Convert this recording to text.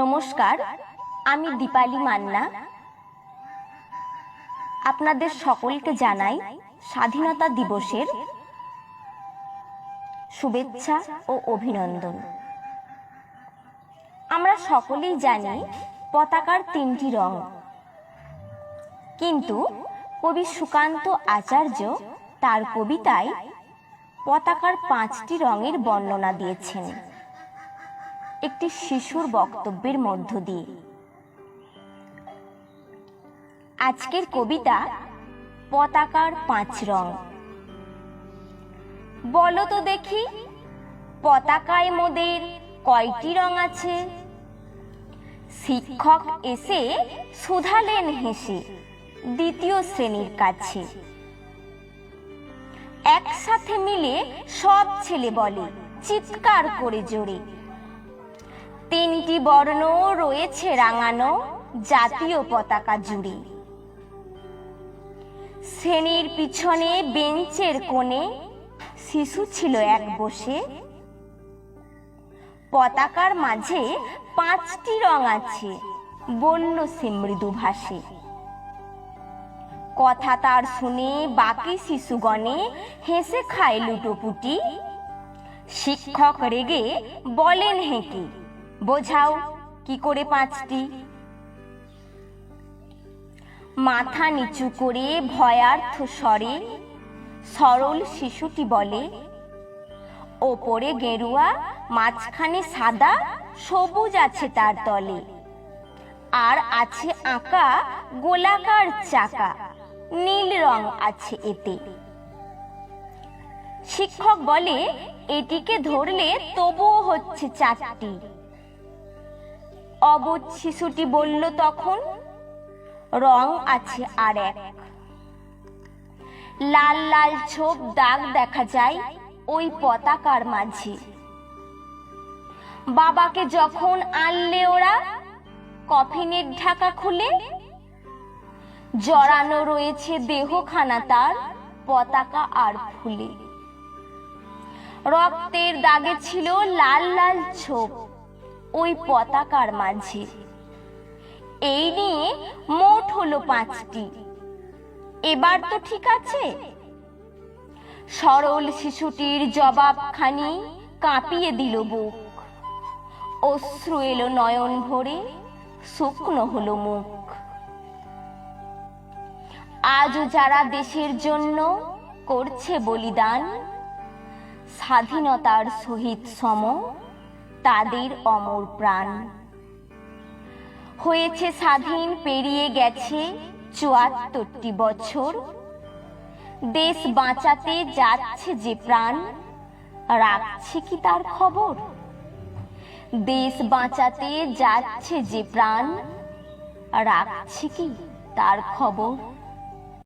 নমস্কার, আমি দীপালি মান্না। আপনাদের সকলকে জানাই স্বাধীনতা দিবসের শুভেচ্ছা ও অভিনন্দন। আমরা সকলেই জানি পতাকার তিনটি রং, কিন্তু কবি সুকান্ত আচার্য তার কবিতায় পতাকার 5টি রঙের বর্ণনা দিয়েছেন একটি শিশুর বক্তব্যের মধ্য দিয়ে। আজকের কবিতা পতাকার 5 রং। বলো তো দেখি, পতাকায় মোদের কয়টি রং আছে? শিক্ষক এসে শুধালেন হেসে দ্বিতীয় শ্রেণীর কাছে। একসাথে মিলে সব ছেলে বলে চিৎকার করে জোরে, 3টি বর্ণ রয়েছে রাঙানো জাতীয় পতাকা জুড়ে। শ্রেণীর পিছনে বেঞ্চের কোণে শিশু ছিল এক বসে। পতাকার মাঝে 5টি রং আছে, বলল সে মৃদু ভাষে। কথা তার শুনে বাকি শিশুগণে হেসে খায় লুটোপুটি। শিক্ষক রেগে বলেন হেঁকে, বোঝাও কি করে 5টি? মাথা নিচু করে ভয়ার্থ স্বরে সরল শিশুটি বলে, ওপরে গেরুয়া, মাঝখানে সাদা, সবুজ আছে তার তলে, আর আছে আঁকা গোলাকার চাকা, নীল রং আছে এতে। শিক্ষক বলে, এটিকে ধরলে তবুও হচ্ছে 4টি। অবুঝ শিশুটি বলল তখন, রং আছে আর এক। লাল লাল ছোপ দাগ দেখা যায় ওই পতাকার মাঝে। বাবাকে যখন আনলে ওরা কফিনের ঢাকা খুলে, জড়ানো রয়েছে দেহখানা তার পতাকা আর ফুলে। রক্তের দাগে ছিল লাল লাল ছোপ ওই পতাকার মাঝে। এই নিয়ে মোট হলো 5টি। এবার তো ঠিক আছে? সরল শিশুটির জবাবখানি কাঁপিয়ে দিল বুক। অশ্রু এলো নয়ন ভরে, শুকনো হলো মুখ। আজও যারা দেশের জন্য করছে বলিদান, স্বাধীনতার সহিত সম তাদের অমর প্রাণ। হয়েছে স্বাধীন, পেরিয়ে গেছে 74টি বছর। দেশ বাঁচাতে যাচ্ছে যে প্রাণ, রাখছে কি তার খবর? দেশ বাঁচাতে যাচ্ছে যে প্রাণ, রাখছে কি তার খবর?